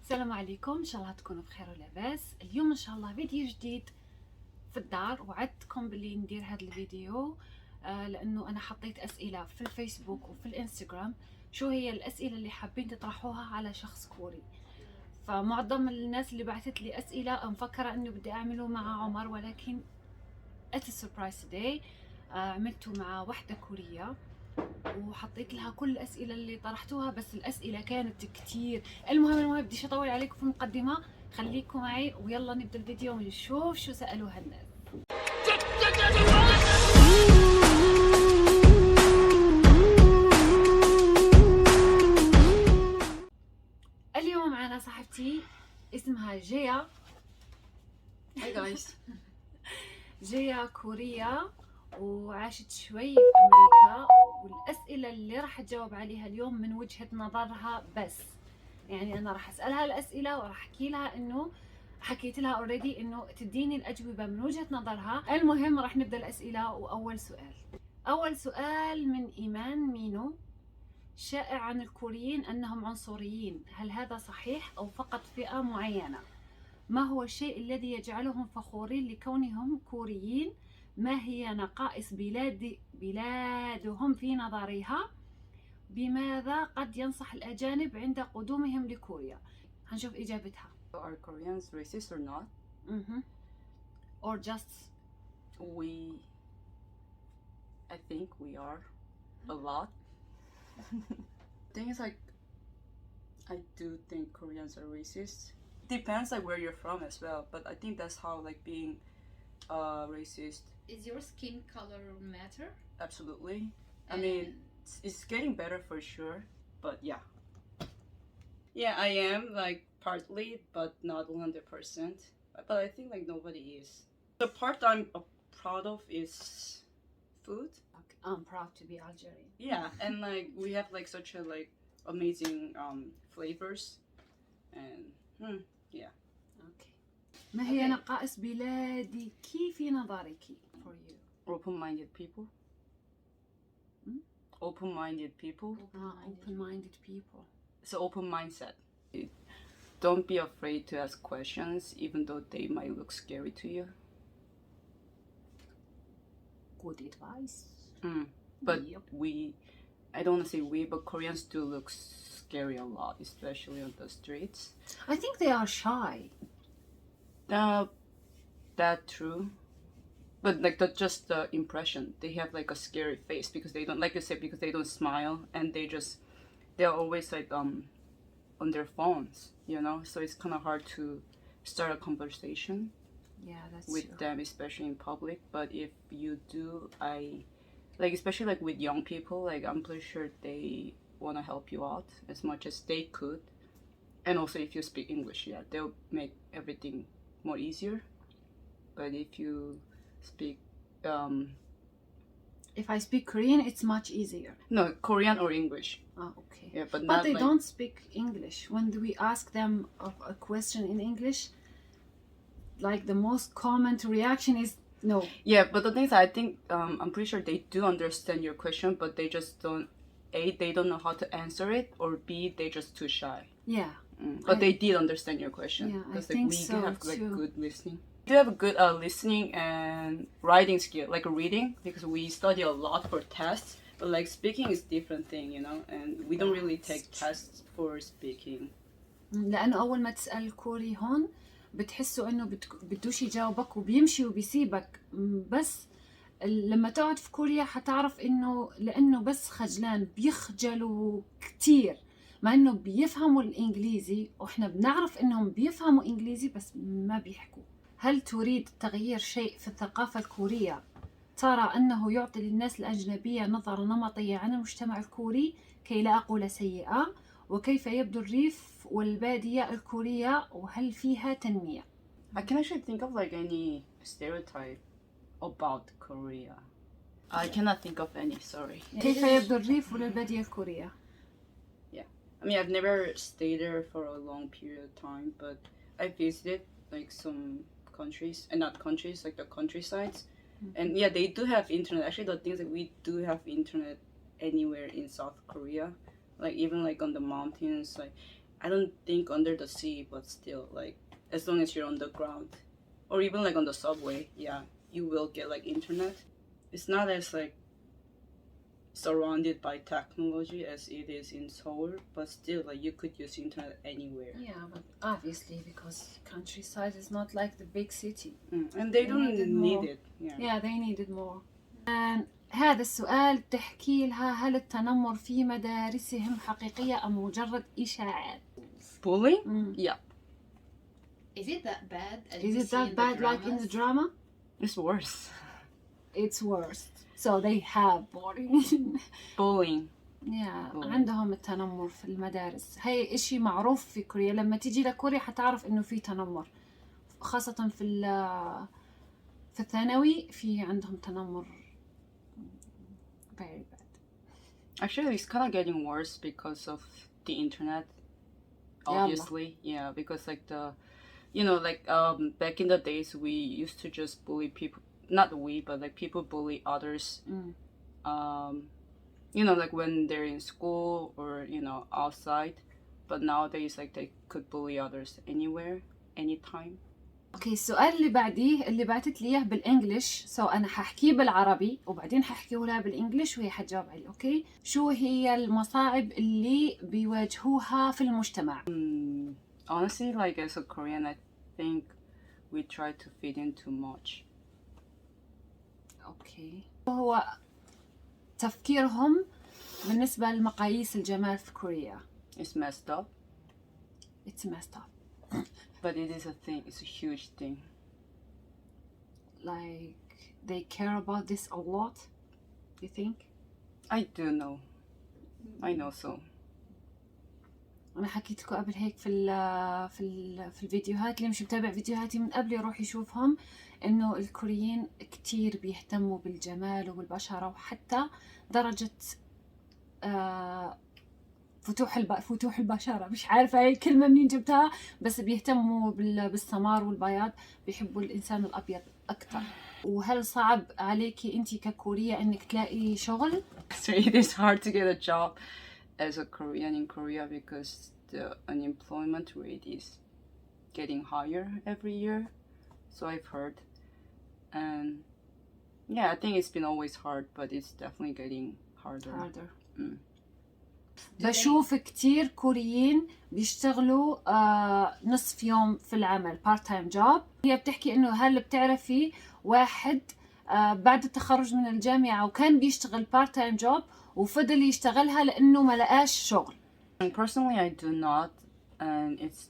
السلام عليكم، ان شاء الله تكونوا بخير ولاباس. اليوم ان شاء الله فيديو جديد في الدار. وعدتكم باللي ندير هذا الفيديو لانه انا حطيت اسئله في الفيسبوك وفي الانستغرام، شو هي الاسئله اللي حابين تطرحوها على شخص كوري. فمعظم الناس اللي بعثت لي اسئله مفكره انه بدي اعمله مع عمر، ولكن اتس سربرايز توداي. عملته مع وحده كوريه وحطيت لها كل الاسئله اللي طرحتوها، بس الاسئله كانت كتير. المهم بديش اطول عليكم في المقدمه، خليكم معي ويلا نبدا الفيديو ونشوف شو سالوها الناس. اليوم معنا صاحبتي اسمها جيا. هاي جايز. جيا كورية وعاشت شوي في أمريكا، والأسئلة اللي راح تجاوب عليها اليوم من وجهة نظرها بس. يعني أنا راح أسألها الأسئلة وراح أحكي لها إنه حكيت لها اوريدي إنه تديني الأجوبة من وجهة نظرها. المهم راح نبدأ الأسئلة. أول سؤال من إيمان مينو: شائع عن الكوريين أنهم عنصريين، هل هذا صحيح أو فقط فئة معينة؟ ما هو الشيء الذي يجعلهم فخورين لكونهم كوريين؟ ما هي نقائص بلادهم في نظرها؟ بماذا قد ينصح الأجانب عند قدومهم لكوريا؟ هنشوف إجابتها. Are Koreans racist or not? Or just I think we are a lot. Thing is, like, I do think Koreans are racist. Depends like where you're from as well, but I think that's how like being racist. Is your skin color matter? Absolutely. I mean, it's getting better for sure, but yeah. Yeah, I am like partly, but not 100%. But I think like nobody is. The part I'm proud of is food. I'm proud to be Algerian. Yeah, and like we have like such a like amazing flavors, and yeah. Okay. ما هي نقائص بلادك في نظرك for you? Open-minded people. Open-minded people. Open-minded people. It's an open mindset. Don't be afraid to ask questions, even though they might look scary to you. Good advice. But Yep. I don't want to say we, but Koreans do look scary a lot, especially on the streets. I think they are shy. That true. But like that's just the impression. They have like a scary face because they don't, like you said, because they don't smile, and they're always like on their phones, you know. So it's kind of hard to start a conversation. Yeah, that's with true. them, especially in public. But if you do, especially like with young people, like I'm pretty sure they want to help you out as much as they could. And also if you speak English, yeah, they'll make everything more easier. But if you speak If I speak Korean, it's much easier. no, Korean or English. Oh, okay. Yeah, but But not they like, don't speak English. When we ask them a question in English, like the most common reaction is no. yeah, but the thing is, I think I'm pretty sure they do understand your question, but they just don't. A, they don't know how to answer it, or B, they're just too shy. Yeah. But they did understand your question. Yeah, I because think we so do have like too. good listening. We do have a good listening and writing skill, like reading, because we study a lot for tests. But like speaking is different thing, you know, and we don't really take tests for speaking. لأنه أول ما تسأل الكوري هون بتحسوا إنه بدوش يجاوبك وبيمشي وبيسيبك. بس لما تقعد في كوريا حتعرف إنه لأنه بس خجلان بيخجلوا كتير، مع إنه بيفهموا الإنجليزي وإحنا بنعرف إنهم بيفهموا إنجليزي بس ما بيحكوا. هل تريد تغيير شيء في الثقافة الكورية ترى أنه يعطي للناس الأجنبية نظرة نمطية عن المجتمع الكوري كي لا أقول سيئة؟ وكيف يبدو الريف والبادية الكورية وهل فيها تنمية؟ I can actually think of like any stereotype about Korea. I cannot think of any. Sorry. كيف يبدو الريف والبادية الكورية؟ I mean, I've never stayed there for a long period of time, but I visited like some countries, and not countries, like the countrysides. And yeah, they do have internet. Actually, the things that we do have internet anywhere in South Korea, like even like on the mountains, like I don't think under the sea, but still, like, as long as you're on the ground, or even like on the subway, yeah, you will get like internet. It's not as like surrounded by technology as it is in Seoul, but still, like, you could use internet anywhere. Yeah, but obviously because countryside is not like the big city. And they They don't needed need more. it. Yeah. Yeah, they needed more. And هذا السؤال تحكي لها هل التنمر في مدارسهم حقيقية أم مجرد إشاعات؟ Bullying? Mm. Yeah, Is it that bad? as Is we it see that in the bad like in the dramas? drama? it's worse. It's worse. So they have bullying. Bullying. Yeah, bullying. عندهم التنمر في المدارس. هي إشي معروف في كوريا. لما تيجي لكوريا حتعرف إنه في تنمر، خاصة في الثانوي في عندهم تنمر very bad. Actually, it's kind of getting worse because of the internet. Yalla. Obviously, yeah, because like like back in the days we used to just bully people. Not we, but like people bully others. Like when they're in school or outside. But nowadays, like, they could bully others anywhere, anytime. اوكي، السؤال اللي بعديه اللي بعتت لي اياه بالانجلش، انا ححكيه بالعربي وبعدين ححكيه لها بالانجلش وهي حتجاوب عليه. اوكي، شو هي المصاعب اللي بيواجهوها في المجتمع؟ Honestly, like, as a Korean, I think we try to fit in too much. اوكي، هو تفكيرهم بالنسبة لمقاييس الجمال في كوريا. It's messed up. It's messed up. But it is a thing. It's a huge thing. Like they care about this a lot. You think? I do know. I know so. أنا حكيت لكم قبل هيك في الفيديوهات، اللي مش متابع فيديوهاتي من قبل يروح يشوفهم، إنه الكوريين كتير بيهتموا بالجمال وبالبشرة، وحتى درجة فتوح البشرة، مش عارفة هاي الكلمة منين جبتها، بس بيهتموا بالسمار والبياض، بيحبوا الإنسان الأبيض أكتر. وهل صعب عليكي أنتي ككورية إنك تلاقي شغل؟ So it is hard to get a job as a Korean in Korea because the unemployment rate is getting higher every year. So I've heard. And yeah, I think it's been always hard, but it's definitely getting harder. بشوف كتير كوريين بيشتغلوا نصف يوم في العمل بارت تايم جوب. هي بتحكي انه هل بتعرفي واحد بعد التخرج من الجامعة وكان بيشتغل بارت تايم جوب وفضل يشتغلها لانه ما لقاش شغل؟ And personally, I do not, and it's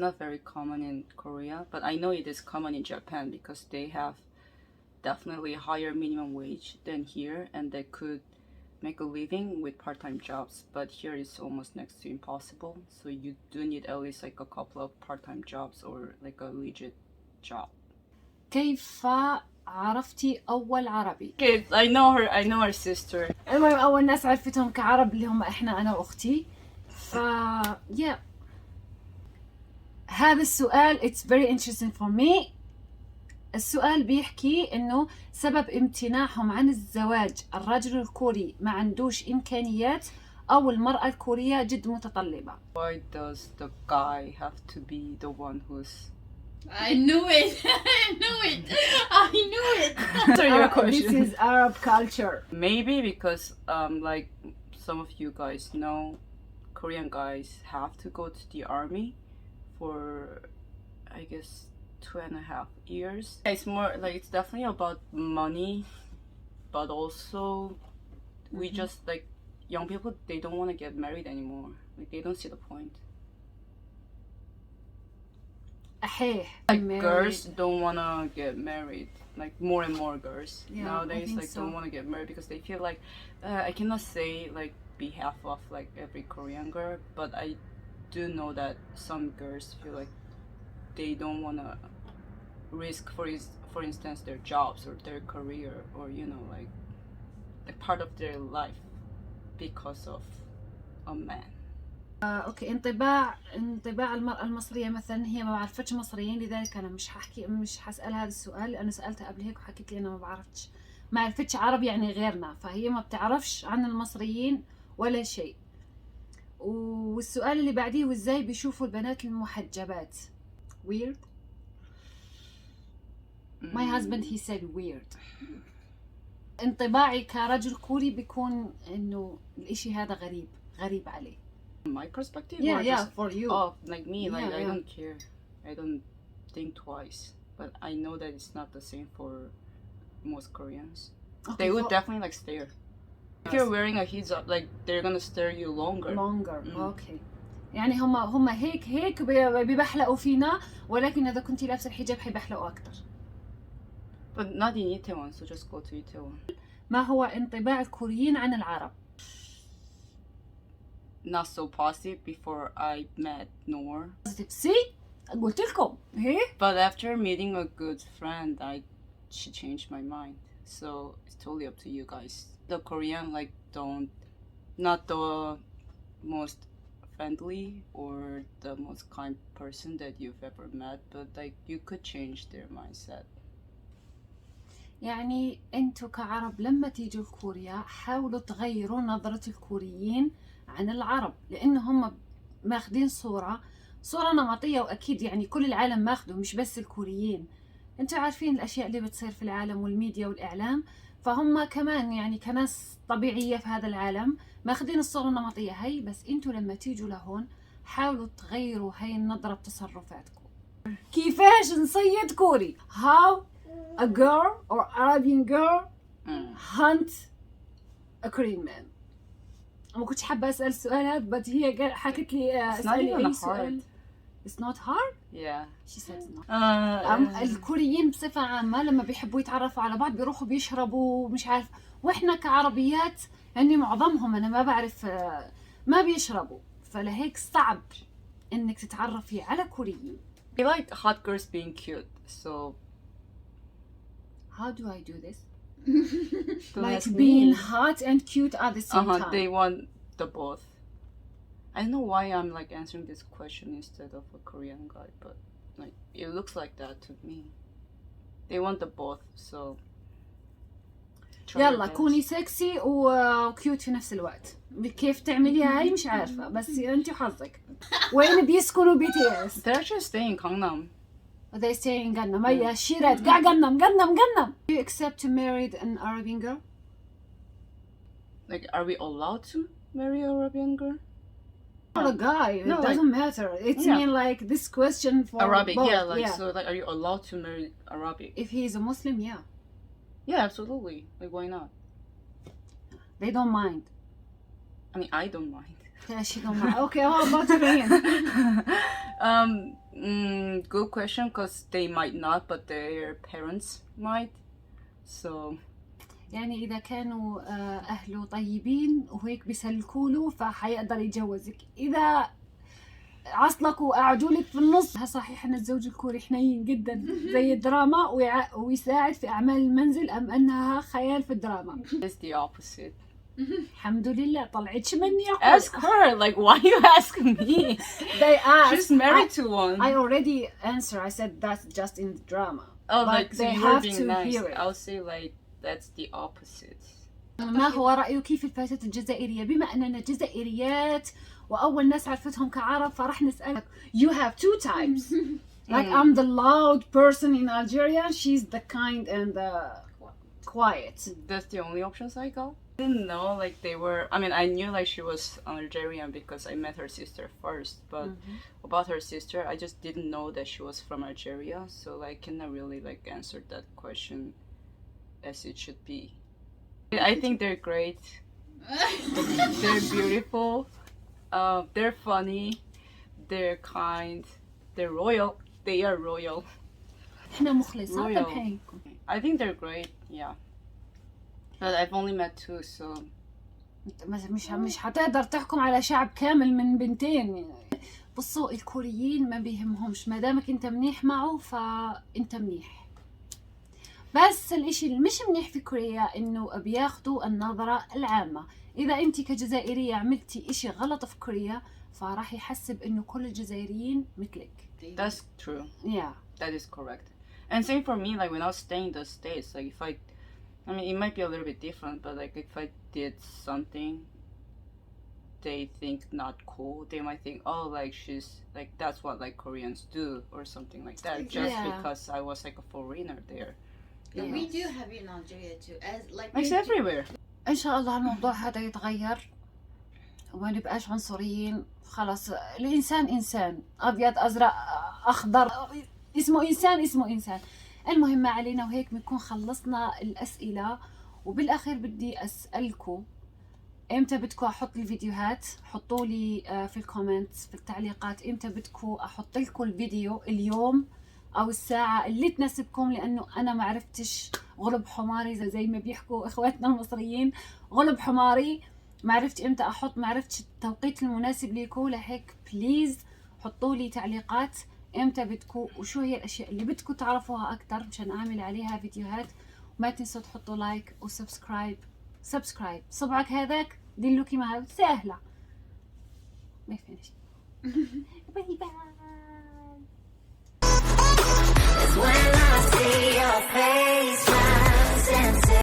not very common in Korea, but I know it is common in Japan because they have definitely higher minimum wage than here, and they could make a living with part-time jobs, but here it's almost next to impossible, so you do need at least like a couple of part-time jobs or like a legit job. كيف عرفتي أول عربي؟ Okay, I know her sister. المهم أول ناس عرفتهم كعرب اللي هم إحنا أنا وأختي. yeah. هذا السؤال it's very interesting for me. السؤال بيحكي إنه سبب امتناعهم عن الزواج الرجل الكوري ما عندوش إمكانيات أو المرأة الكورية جد متطلبة. Why does the guy have to be the one who's... I knew it! I knew it! Answer your question. This is Arab culture. Maybe because like some of you guys know, Korean guys have to go to the army for, I guess, 2.5 years. It's more like, it's definitely about money, but also we just like young people, they don't want to get married anymore. Like, they don't see the point. Like, girls don't want to get married. Like, more and more girls nowadays don't want to get married because they feel like I cannot say like behalf of like every Korean girl, but I do know that some girls feel like they don't want to risk, for instance, their jobs or their career, or like part of their life because of a man. اوكي، انطباع المرأة المصرية مثلا، هي ما بعرفتش مصريين، لذلك انا مش حسأل هذا السؤال. انا سألتها قبل هيك وحكيت لي انا ما عرفتش عربي يعني غيرنا، فهي ما بتعرفش عن المصريين ولا شيء. والسؤال اللي بعديه وازاي بيشوفوا البنات المحجبات؟ weird. My husband he said weird. انطباعي كرجل كوري بيكون انه الاشي هذا غريب عليه. My perspective? Yeah, or yeah, just, for you. Oh, like me, like Yeah, I yeah. don't care. I don't think twice. But I know that it's not the same for most Koreans. Okay, They would for- definitely like stare. If you're wearing a hijab, like they're gonna stare you longer. longer. Okay. يعني هم هيك بيبحلقوا فينا، ولكن اذا كنتي لابسه الحجاب حيبحلقوا اكثر. But not in Itaewon, so just go to Itaewon. ما هو انطباع الكوريين عن العرب؟ Not so positive before I met Noor. سي قلت لكم هي. But after meeting a good friend, she changed my mind. So it's totally up to you guys. The Korean like not the most friendly or the most kind person that you've ever met, but like you could change their mindset. يعني انتوا كعرب لما تيجوا لكوريا حاولوا تغيروا نظرة الكوريين عن العرب، لانه هم ماخدين صورة نمطية، واكيد يعني كل العالم ماخده مش بس الكوريين. انتوا عارفين الاشياء اللي بتصير في العالم والميديا والاعلام، فهم كمان يعني كناس طبيعية في هذا العالم ماخدين الصورة النمطية هي. بس انتوا لما تيجوا لهون حاولوا تغيروا هاي النظرة بتصرفاتكم. كيفاش نصيد كوري؟ How a girl or Arabian girl hunt a Korean man. ما كنتش حابة أسأل السؤال هذا، بس هي حكت لي اسألي أي سؤال. It's not hard. Yeah. She said it's not. الكوريين بصفة عامة لما بيحبوا يتعرفوا على بعض بيروحوا بيشربوا مش عارف، واحنا كعربيات يعني معظمهم انا ما بعرف ما بيشربوا، فلهيك صعب انك تتعرفي على كوريين. They like hot girls being cute, so How do I do this? so Like that's being me. hot and cute at the same time. They want the both. I don't know why I'm like answering this question instead of a Korean guy, but like it looks like that to me. They want the both, so try your يلا best. كوني سكسي وكيوت في نفس الوقت. كيف تعمليها هاي مش عارفة، بس انت وحظك. وين بيسكنوا BTS؟ They're actually staying in Gangnam. They stay in Gangnam. هيا شيرات قاع Gangnam. Do you accept to marry an Arabian girl? Like, are we allowed to marry an Arabian girl? For a guy, it No, doesn't matter. It's Yeah. mean like this question for Arabic, both. yeah. Like, so like, are you allowed to marry Arabic? If he is a Muslim, yeah, Yeah, absolutely. Like, why not? they don't mind. I mean, I don't mind. Yeah, she don't mind. Okay, how about Korean? Good question, because they might not, but their parents might. So يعني إذا كانوا أهله طيبين وهيك بيسلكوا له فحيقدر يتجوزك. إذا عصلكوا وقعدوا لك في النص، صحيح أن الزوج الكوري حنين جدا زي الدراما ويساعد في أعمال المنزل، أم أنها خيال في الدراما؟ it's the opposite. الحمد لله طلعتش مني أقول. Ask her. Like, why you ask me? They asked. She's married to one. I already answered. I said that's just in the drama. Oh, But like so they you're have being to nice. hear it. I'll say like that's the opposite. ما هو رأيك في الفتاة الجزائرية؟ بما أننا جزائريات وأول ناس عرفتهم كعرب فراح نسألك. You have two types. Like I'm the loud person in Algeria. She's the kind and the quiet. That's the only options I got. I didn't know like they were. I mean, I knew like she was Algerian because I met her sister first. But about her sister, I just didn't know that she was from Algeria. So like, I cannot really like answer that question as it should be. I think they're great. They're beautiful. They're funny. They're kind. They're royal. They are royal. إحنا مخلصات Royal. بحينكم. I think they're great. Yeah. But I've only met two, so مش حتقدر تحكم على شعب كامل من بنتين. بصوا الكوريين ما بيهمهمش، ما دامك انت منيح معه فانت منيح. بس الاشي اللي مش منيح في كوريا انه بياخدوا النظرة العامة. اذا انت كجزائرية عملتي اشي غلط في كوريا فراح يحسب انه كل الجزائريين مثلك. that's true. Yeah. That is correct. And same for me, like when I was staying in the States, like if I mean, it might be a little bit different, but like if I did something they think not cool, they might think, oh, like she's like that's what like Koreans do or something like that, just Yeah. because I was like a foreigner there. We do have it in Algeria too, as like It's we do- everywhere. ان شاء الله الموضوع هذا يتغير وما نبقاش عنصريين. خلاص الانسان انسان، ابيض ازرق اخضر، اسمه انسان اسمه انسان. المهم ما علينا. وهيك بنكون خلصنا الاسئله. وبالاخير بدي اسالكم امتى بدكم احط الفيديوهات؟ حطوا لي في الكومنتس في التعليقات امتى بدكم احط لكم الفيديو، اليوم او الساعه اللي تناسبكم، لانه انا ما عرفتش غلب حماري زي ما بيحكوا اخواتنا المصريين، غلب حماري ما عرفت امتى احط، ما عرفتش التوقيت المناسب ليكم. لهيك بليز حطوا لي تعليقات امتى بدكم وشو هي الاشياء اللي بدكم تعرفوها اكثر مشان اعمل عليها فيديوهات. وما تنسوا تحطوا لايك وسبسكرايب. سبسكرايب صبعك هذاك دلوكي ما سهله ما فينيش. باي باي.